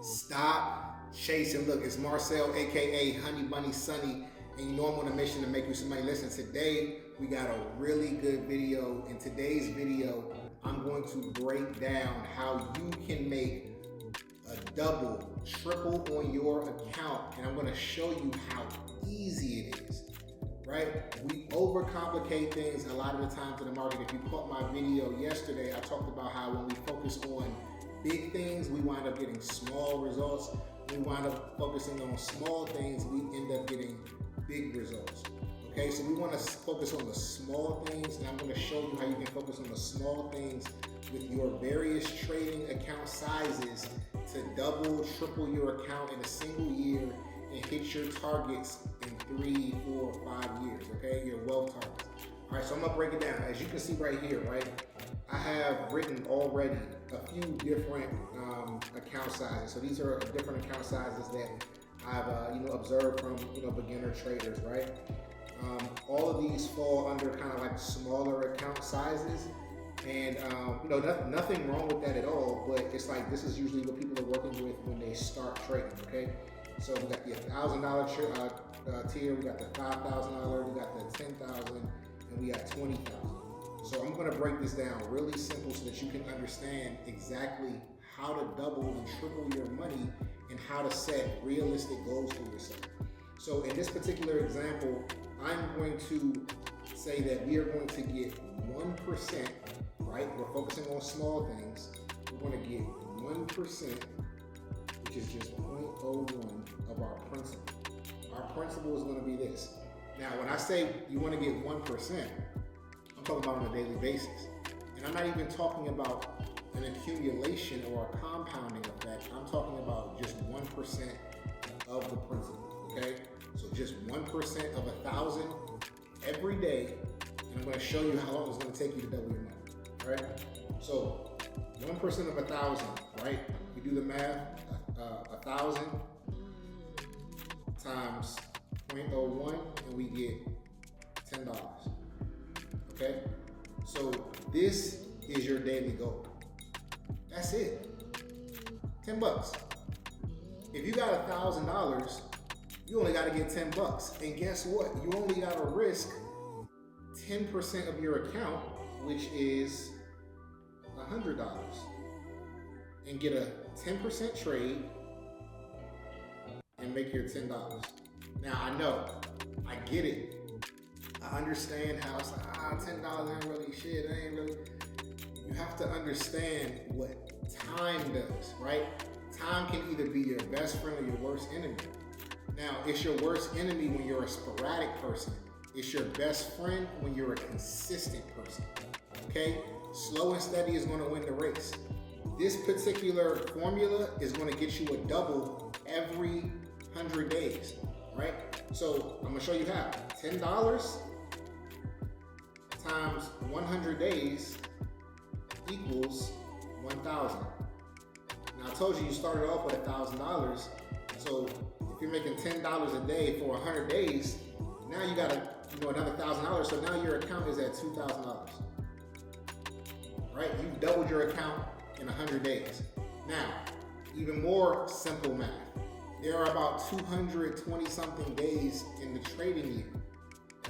Stop chasing. Look, it's Marcel, aka Honey Bunny Sunny, and you know I'm on a mission to make you some money. Listen, today we got a really good video. In today's video, I'm going to break down how you can make a double, triple on your account, and I'm going to show you how easy it is. Right? We overcomplicate things a lot of the times in the market. If you caught my video yesterday, I talked about how when we focus on big things, we wind up getting small results. When we wind up focusing on small things, we end up getting big results. Okay, so we want to focus on the small things, and I'm going to show you how you can focus on the small things with your various trading account sizes to double, triple your account in a single year and hit your targets in 3, 4, 5 years, okay? Your wealth targets. All right, so I'm gonna break it down. As you can see right here, right? I have written already a few different account sizes. So these are different account sizes that I've observed from beginner traders, right? All of these fall under kind of like smaller account sizes, and nothing wrong with that at all. But it's like this is usually what people are working with when they start trading, okay? So we got the $1,000 tier, we got the $5,000, we got the $10,000, and we got $20,000. So I'm going to break this down really simple so that you can understand exactly how to double and triple your money and how to set realistic goals for yourself. So in this particular example, I'm going to say that we are going to get 1%, right? We're focusing on small things. We're going to get 1%, which is just 0.01 of our principal. Our principal is going to be this. Now, when I say you want to get 1%, I'm talking about on a daily basis. And I'm not even talking about an accumulation or a compounding effect. I'm talking about just 1% of the principal, okay? So just 1% of 1,000 every day, and I'm going to show you how long it's going to take you to double your money, all right? So 1% of 1,000, right? We do the math, 1,000 times 0.01, and we get $10. Okay? So this is your daily goal. That's it. 10 bucks. If you got $1,000, you only got to get 10 bucks. And guess what? You only got to risk 10% of your account, which is $100, and get a 10% trade and make your $10. Now I know, I get it. I understand how it's like, $10 ain't really shit, it ain't really. You have to understand what time does, right? Time can either be your best friend or your worst enemy. Now, it's your worst enemy when you're a sporadic person. It's your best friend when you're a consistent person, okay? Slow and steady is gonna win the race. This particular formula is gonna get you a double every 100 days, right? So I'm gonna show you how. $10 times 100 days equals 1,000. Now I told you started off with $1,000. So if you're making $10 a day for 100 days, now you got another $1,000. So now your account is at $2,000. Right? You've doubled your account in 100 days. Now, even more simple math. There are about 220 something days in the trading year,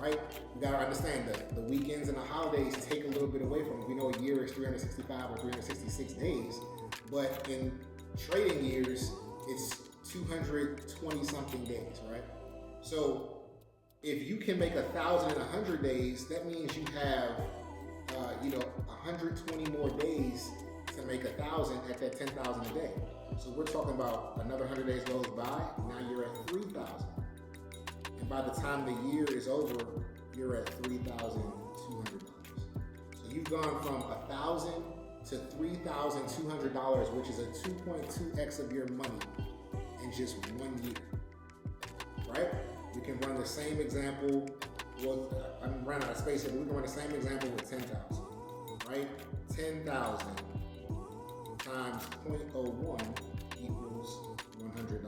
right? You gotta understand that the weekends and the holidays take a little bit away from it. We know a year is 365 or 366 days, but in trading years, it's 220 something days, right? So if you can make 1,000 in 100 days, that means you have 120 more days to make 1,000 at that 10,000 a day. So we're talking about another 100 days goes by, now you're at 3,000. And by the time the year is over, you're at $3,200. So you've gone from 1,000 to $3,200, which is a 2.2x of your money in just 1 year, right? We can run the same example with, I'm running out of space here, but we can run the same example with 10,000, right? 10,000 times 0.01 equals $100.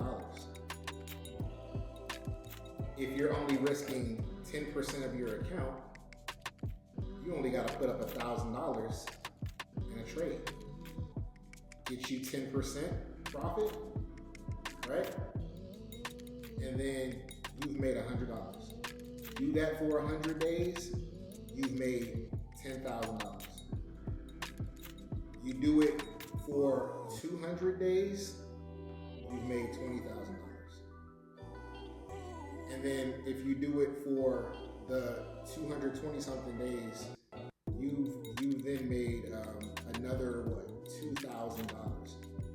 If you're only risking 10% of your account, you only got to put up $1,000 in a trade. Get you 10% profit, right? And then you've made $100. Do that for 100 days, you've made $10,000. You do it for 200 days, you've made $20,000. And then if you do it for the 220 something days, you've then made another $2,000.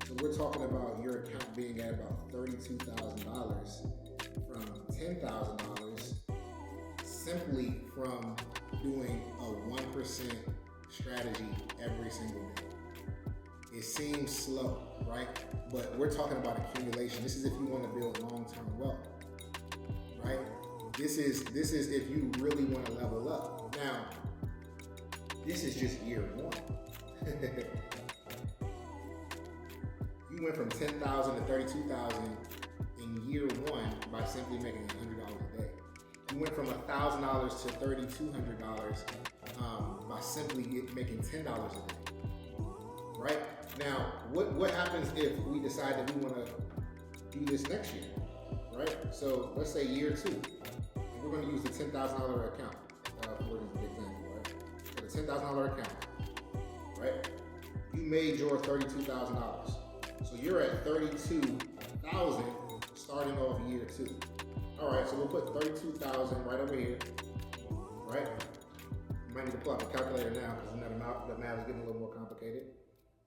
So we're talking about your account being at about $32,000 from $10,000 simply from doing a 1% strategy every single day. It seems slow, right? But we're talking about accumulation. This is if you want to build long-term wealth, right? This is if you really want to level up. Now, this is just year one. You went from 10,000 to 32,000 in year one by simply making $100 a day. You went from $1,000 to $3,200 by simply making $10 a day. Right? Now, what happens if we decide that we want to do this next year? Right? So let's say year two, and we're going to use the $10,000 account for the example. Right? So the $10,000 account, right? You made your $32,000. So you're at $32,000 starting off year two. All right, so we'll put $32,000 right over here, right? You might need to pull out the calculator now because the math is getting a little more complicated.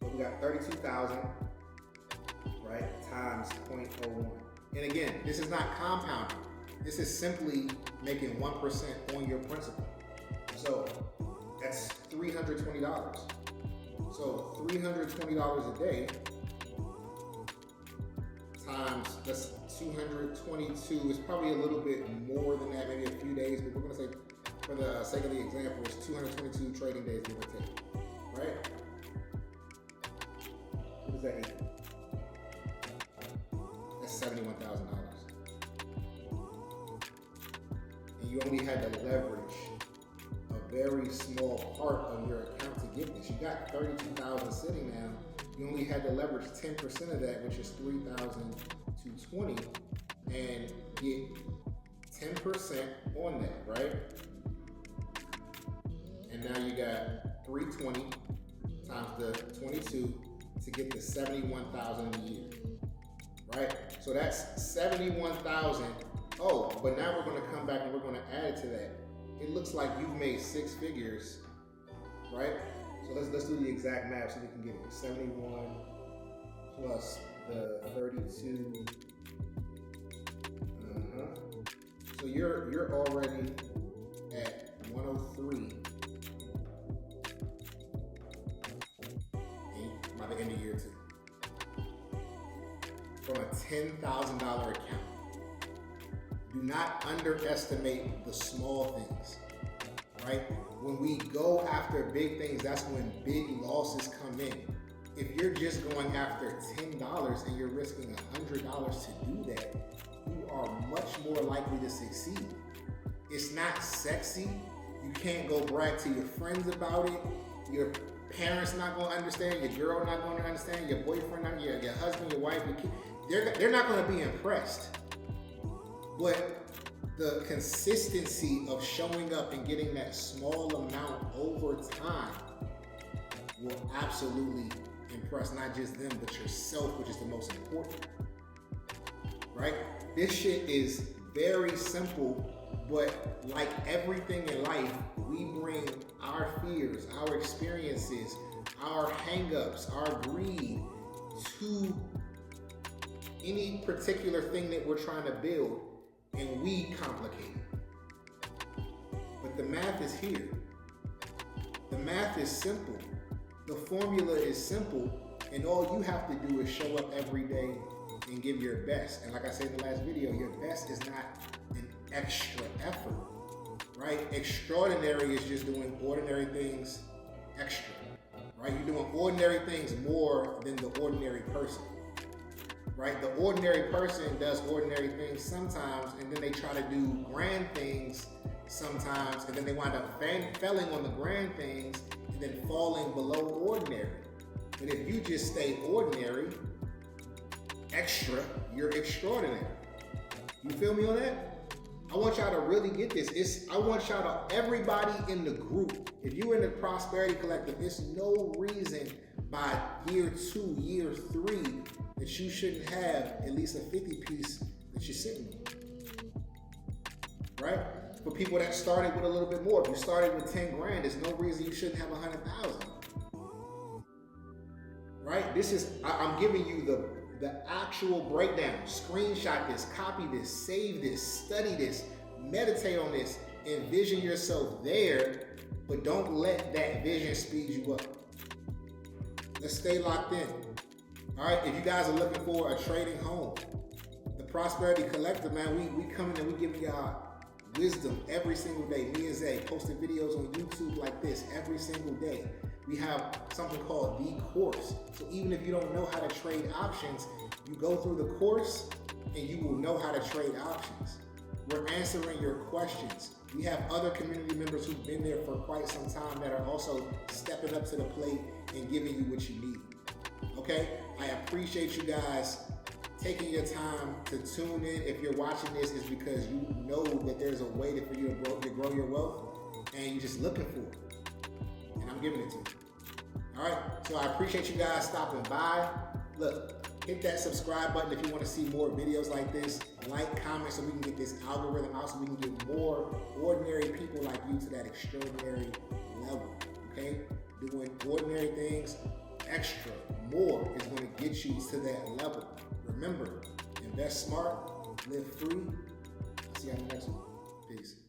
So we got 32,000, right, times 0.01. And again, this is not compounding. This is simply making 1% on your principal. So that's $320. So $320 a day times, that's 222. It's probably a little bit more than that, maybe a few days, but we're gonna say, for the sake of the example, it's 222 trading days, give or take, right? What does that equal? That's $71,000. And you only had to leverage a very small part of your account to get this. You got 32,000 sitting now. You only had to leverage 10% of that, which is 3,220, and get 10% on that, right? And now you got 320 times the 22 to get the 71,000 a year, right? So that's 71,000. Oh, but now we're going to come back and we're going to add to that. It looks like you've made six figures, right? So let's do the exact math so we can get it. 71 plus the 32. So you're already at 103 by the end of year two. From a $10,000 account. Do not underestimate the small things, right? When we go after big things, that's when big losses come in. If you're just going after $10 and you're risking $100 to do that, you are much more likely to succeed. It's not sexy. You can't go brag to your friends about it. Your parents not going to understand. Your girl not going to understand. Your boyfriend, your husband, your wife, your kid. They're not going to be impressed. But the consistency of showing up and getting that small amount over time will absolutely impress not just them, but yourself, which is the most important, right? This shit is very simple, but like everything in life, we bring our fears, our experiences, our hangups, our greed to any particular thing that we're trying to build, and we complicate it. But the math is here. The math is simple. The formula is simple, and all you have to do is show up every day and give your best. And like I said in the last video, your best is not an extra effort, right? Extraordinary is just doing ordinary things extra, right? You're doing ordinary things more than the ordinary person. Right? The ordinary person does ordinary things sometimes, and then they try to do grand things sometimes, and then they wind up failing on the grand things and then falling below ordinary. But if you just stay ordinary, extra, you're extraordinary. You feel me on that? I want y'all to really get this. I want y'all to, everybody in the group, if you're in the Prosperity Collective, there's no reason by year 2, year 3, that you shouldn't have at least a 50 piece that you're sitting on. Right? For people that started with a little bit more, if you started with 10 grand, there's no reason you shouldn't have 100,000. Right? This is, I'm giving you the actual breakdown. Screenshot this, copy this, save this, study this, meditate on this, envision yourself there, but don't let that vision speed you up. Let's stay locked in. All right, if you guys are looking for a trading home, the Prosperity Collective, man, we coming and we giving y'all wisdom every single day. Me and Zay posting videos on YouTube like this every single day. We have something called the course. So even if you don't know how to trade options, you go through the course and you will know how to trade options. We're answering your questions. We have other community members who've been there for quite some time that are also stepping up to the plate and giving you what you need. Okay? I appreciate you guys taking your time to tune in. If you're watching this, it's because you know that there's a way for you to grow your wealth, and you're just looking for it. And I'm giving it to you. All right, so I appreciate you guys stopping by. Look, hit that subscribe button if you want to see more videos like this. Like, comment, so we can get this algorithm out, so we can get more ordinary people like you to that extraordinary level. Okay, doing ordinary things, extra, more is going to get you to that level. Remember, invest smart, live free. I'll see you on the next one. Peace.